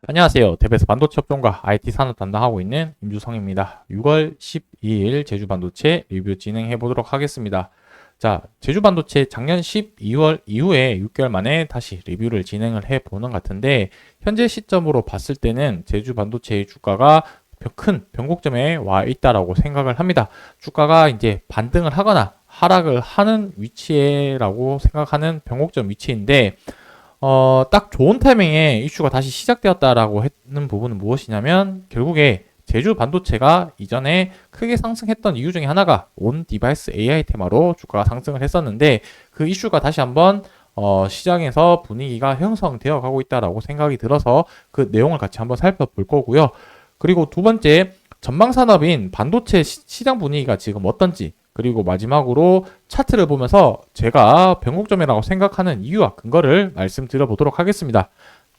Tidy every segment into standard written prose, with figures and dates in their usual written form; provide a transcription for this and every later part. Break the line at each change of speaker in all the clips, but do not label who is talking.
안녕하세요. 대배서 반도체 업종과 IT 산업 담당하고 있는 임주성입니다. 6월 12일 제주 반도체 리뷰 진행해 보도록 하겠습니다. 자, 제주 반도체 작년 12월 이후에 6개월 만에 다시 리뷰를 진행을 해 보는 것 같은데, 현재 시점으로 봤을 때는 제주 반도체의 주가가 큰 변곡점에 와 있다라고 생각을 합니다. 주가가 이제 반등을 하거나 하락을 하는 위치라고 생각하는 변곡점 위치인데, 딱 좋은 타이밍에 이슈가 다시 시작되었다라고 했는 부분은 무엇이냐면, 결국에 제주 반도체가 이전에 크게 상승했던 이유 중에 하나가 온 디바이스 AI 테마로 주가가 상승을 했었는데, 그 이슈가 다시 한번 시장에서 분위기가 형성되어 가고 있다라고 생각이 들어서 그 내용을 같이 한번 살펴볼 거고요. 그리고 두 번째, 전방 산업인 반도체 시장 분위기가 지금 어떤지, 그리고 마지막으로 차트를 보면서 제가 변곡점이라고 생각하는 이유와 근거를 말씀드려 보도록 하겠습니다.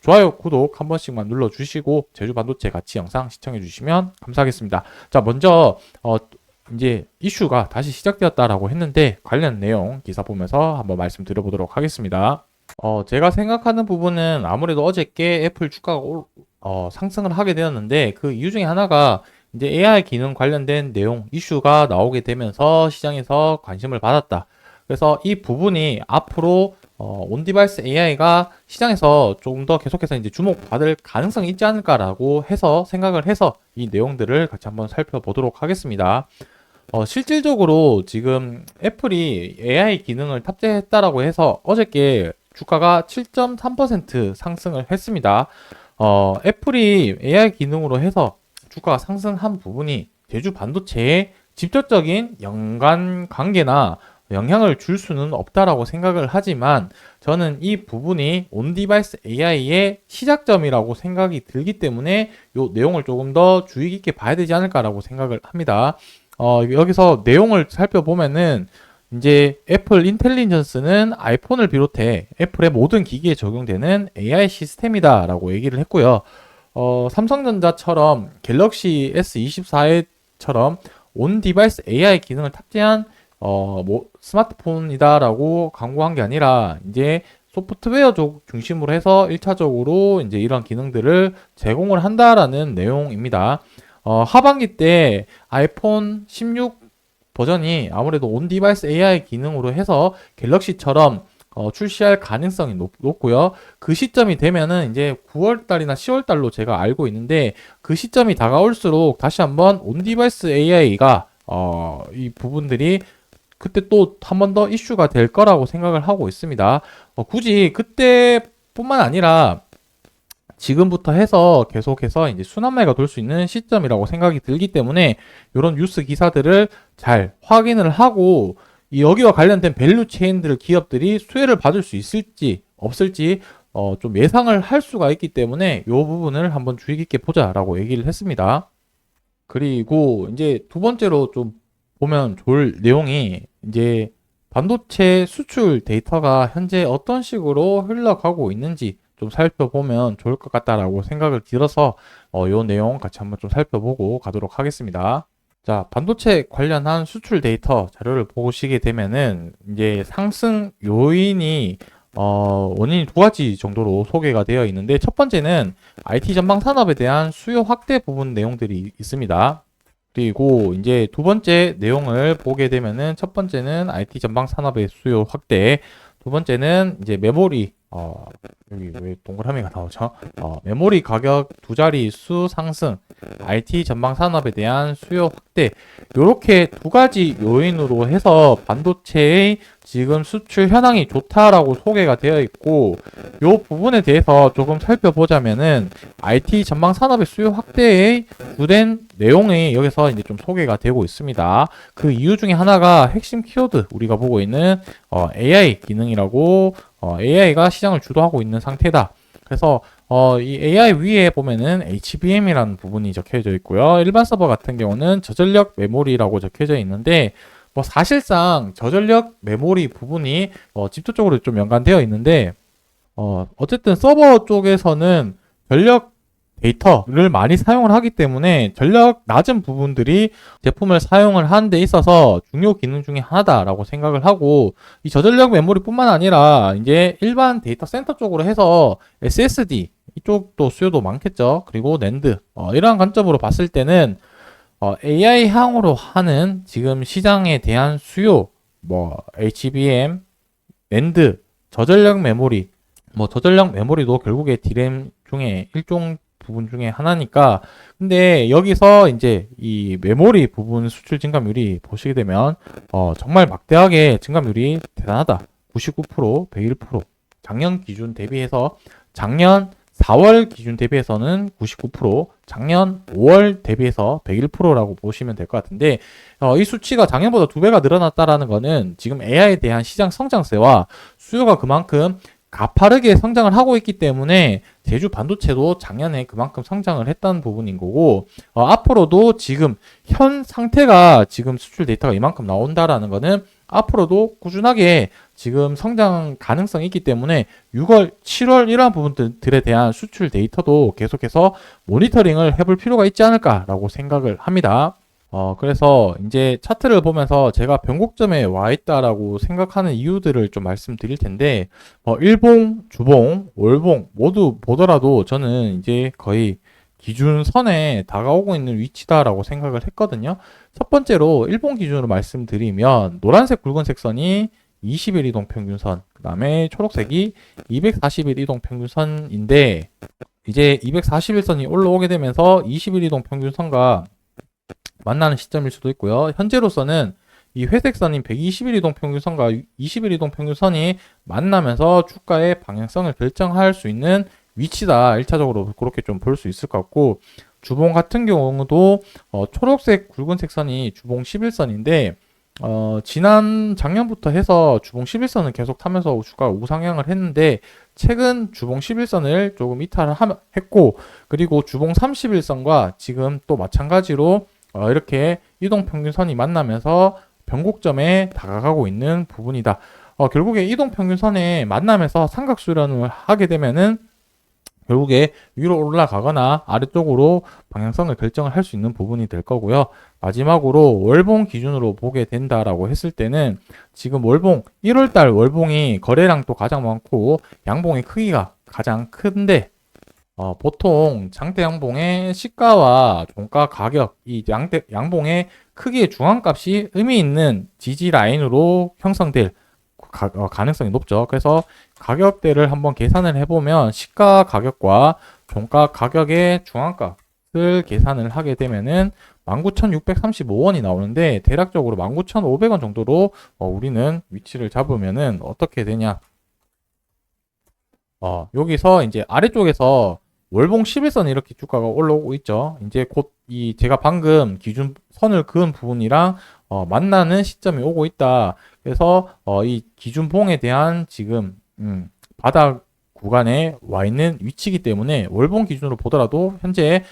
좋아요, 구독 한 번씩만 눌러주시고 제주 반도체 같이 영상 시청해 주시면 감사하겠습니다. 자, 먼저 이제 이슈가 다시 시작되었다라고 했는데, 관련 내용 기사 보면서 한번 말씀드려 보도록 하겠습니다. 제가 생각하는 부분은 아무래도 어저께 애플 주가가 상승을 하게 되었는데, 그 이유 중에 하나가 이제 AI 기능 관련된 내용 이슈가 나오게 되면서 시장에서 관심을 받았다. 그래서 이 부분이 앞으로 온디바이스 AI가 시장에서 조금 더 계속해서 이제 주목받을 가능성이 있지 않을까라고 해서 생각을 해서 이 내용들을 같이 한번 살펴보도록 하겠습니다. 실질적으로 지금 애플이 AI 기능을 탑재했다라고 해서 어저께 주가가 7.3% 상승을 했습니다. 애플이 AI 기능으로 해서 주가가 상승한 부분이 제주 반도체에 직접적인 연관 관계나 영향을 줄 수는 없다라고 생각을 하지만, 저는 이 부분이 온디바이스 AI의 시작점이라고 생각이 들기 때문에 이 내용을 조금 더 주의 깊게 봐야 되지 않을까라고 생각을 합니다. 여기서 내용을 살펴보면은 이제 애플 인텔리전스는 아이폰을 비롯해 애플의 모든 기기에 적용되는 AI 시스템이다라고 얘기를 했고요. 삼성전자처럼 갤럭시 S24처럼 온 디바이스 AI 기능을 탑재한 스마트폰이다라고 광고한 게 아니라, 이제 소프트웨어 중심으로 해서 1차적으로 이제 이런 기능들을 제공을 한다라는 내용입니다. 하반기 때 아이폰 16 버전이 아무래도 온 디바이스 AI 기능으로 해서 갤럭시처럼 출시할 가능성이 높고요. 그 시점이 되면은 이제 9월달이나 10월달로 제가 알고 있는데, 그 시점이 다가올수록 다시 한번 온디바이스 AI가 이 부분들이 그때 또 한 번 더 이슈가 될 거라고 생각을 하고 있습니다. 굳이 그때뿐만 아니라 지금부터 해서 계속해서 이제 순환매가 돌 수 있는 시점이라고 생각이 들기 때문에, 이런 뉴스 기사들을 잘 확인을 하고 여기와 관련된 밸류 체인들 기업들이 수혜를 받을 수 있을지 없을지 좀 예상을 할 수가 있기 때문에 이 부분을 한번 주의 깊게 보자라고 얘기를 했습니다. 그리고 이제 두 번째로 좀 보면 좋을 내용이, 이제 반도체 수출 데이터가 현재 어떤 식으로 흘러가고 있는지 좀 살펴보면 좋을 것 같다라고 생각을 들어서 이 내용 같이 한번 좀 살펴보고 가도록 하겠습니다. 자, 반도체 관련한 수출 데이터 자료를 보시게 되면은 이제 상승 요인이 원인이 두 가지 정도로 소개가 되어 있는데, 첫 번째는 IT 전방 산업에 대한 수요 확대 부분 내용들이 있습니다. 그리고 이제 두 번째 내용을 보게 되면은, 첫 번째는 IT 전방 산업의 수요 확대, 두 번째는 이제 메모리, 여기 왜 동그라미가 나오죠? 메모리 가격 두 자리 수 상승, IT 전방 산업에 대한 수요 확대, 이렇게 두 가지 요인으로 해서 반도체의 지금 수출 현황이 좋다라고 소개가 되어 있고, 이 부분에 대해서 조금 살펴보자면은 IT 전방 산업의 수요 확대의 주된 내용이 여기서 이제 좀 소개가 되고 있습니다. 그 이유 중에 하나가 핵심 키워드, 우리가 보고 있는 AI 기능이라고, AI가 시장을 주도하고 있는 상태다. 그래서 이 AI 위에 보면은 HBM이라는 부분이 적혀져 있고요. 일반 서버 같은 경우는 저전력 메모리라고 적혀져 있는데, 사실상 저전력 메모리 부분이 직접적으로 좀 연관되어 있는데, 어쨌든 서버 쪽에서는 전력 데이터를 많이 사용을 하기 때문에 전력 낮은 부분들이 제품을 사용을 하는 데 있어서 중요 기능 중에 하나다라고 생각을 하고, 이 저전력 메모리뿐만 아니라 이제 일반 데이터 센터 쪽으로 해서 SSD 이쪽도 수요도 많겠죠. 그리고 낸드 이러한 관점으로 봤을 때는 AI 향으로 하는 지금 시장에 대한 수요, 뭐 HBM, 낸드, 저전력 메모리, 뭐 저전력 메모리도 결국에 D램 중에 일종 부분 중에 하나니까. 근데 여기서 이제 이 메모리 부분 수출 증가율이 보시게 되면 정말 막대하게 증가율이 대단하다. 99%, 101%. 작년 기준 대비해서 작년 4월 기준 대비해서는 99%, 작년 5월 대비해서 101%라고 보시면 될 것 같은데, 이 수치가 작년보다 2배가 늘어났다라는 거는 지금 AI에 대한 시장 성장세와 수요가 그만큼 가파르게 성장을 하고 있기 때문에 제주 반도체도 작년에 그만큼 성장을 했다는 부분인 거고, 앞으로도 지금 현 상태가 지금 수출 데이터가 이만큼 나온다라는 거는 앞으로도 꾸준하게 지금 성장 가능성이 있기 때문에 6월, 7월 이러한 부분들에 대한 수출 데이터도 계속해서 모니터링을 해볼 필요가 있지 않을까라고 생각을 합니다. 그래서 이제 차트를 보면서 제가 변곡점에 와 있다라고 생각하는 이유들을 좀 말씀드릴 텐데, 일봉, 주봉, 월봉 모두 보더라도 저는 이제 거의 기준선에 다가오고 있는 위치다라고 생각을 했거든요. 첫 번째로 일본 기준으로 말씀드리면 노란색 굵은색 선이 20일 이동평균선, 그 다음에 초록색이 240일 이동평균선인데, 이제 241선이 올라오게 되면서 20일 이동평균선과 만나는 시점일 수도 있고요. 현재로서는 이 회색 선인 120일 이동평균선과 20일 이동평균선이 만나면서 주가의 방향성을 결정할 수 있는 위치다. 1차적으로 그렇게 좀 볼 수 있을 것 같고, 주봉 같은 경우도 초록색 굵은색 선이 주봉 11선인데 지난 작년부터 해서 주봉 11선을 계속 타면서 주가가 우상향을 했는데, 최근 주봉 11선을 조금 이탈을 했고, 그리고 주봉 31선과 지금 또 마찬가지로 이렇게 이동평균선이 만나면서 변곡점에 다가가고 있는 부분이다. 결국에 이동평균선에 만나면서 삼각수렴을 하게 되면은 결국에 위로 올라가거나 아래쪽으로 방향성을 결정을 할 수 있는 부분이 될 거고요. 마지막으로 월봉 기준으로 보게 된다라고 했을 때는 지금 월봉 1월달 월봉이 거래량도 가장 많고 양봉의 크기가 가장 큰데, 보통 장대 양봉의 시가와 종가 가격, 이 양봉의 크기의 중앙값이 의미 있는 지지 라인으로 형성될 가능성이 높죠. 그래서 가격대를 한번 계산을 해보면 시가 가격과 종가 가격의 중앙값을 계산을 하게 되면은 19,635원이 나오는데, 대략적으로 19,500원 정도로 우리는 위치를 잡으면은 어떻게 되냐. 여기서 이제 아래쪽에서 월봉 11선 이렇게 주가가 올라오고 있죠. 이제 곧 이 제가 방금 기준 선을 그은 부분이랑 만나는 시점이 오고 있다. 그래서 이 기준봉에 대한 지금 바닥 구간에 와 있는 위치이기 때문에 월봉 기준으로 보더라도 현재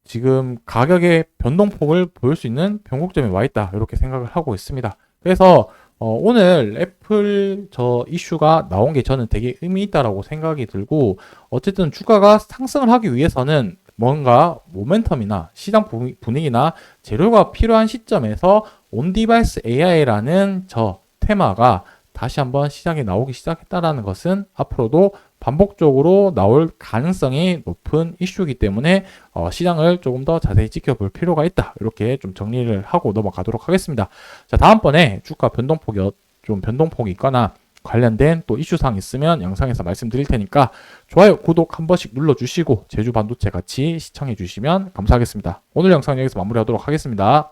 지금 가격의 변동폭을 보일 수 있는 변곡점에 와 있다. 이렇게 생각을 하고 있습니다. 그래서 오늘 애플 저 이슈가 나온 게 저는 되게 의미 있다라고 생각이 들고, 어쨌든 주가가 상승을 하기 위해서는 뭔가 모멘텀이나 시장 분위기나 재료가 필요한 시점에서 온디바이스 AI라는 저 테마가 다시 한번 시장에 나오기 시작했다라는 것은 앞으로도 반복적으로 나올 가능성이 높은 이슈이기 때문에 시장을 조금 더 자세히 지켜볼 필요가 있다. 이렇게 좀 정리를 하고 넘어가도록 하겠습니다. 자, 다음번에 주가 변동폭이 있거나 관련된 또 이슈사항 있으면 영상에서 말씀드릴 테니까 좋아요, 구독 한 번씩 눌러주시고 제주 반도체 같이 시청해 주시면 감사하겠습니다. 오늘 영상 여기서 마무리하도록 하겠습니다.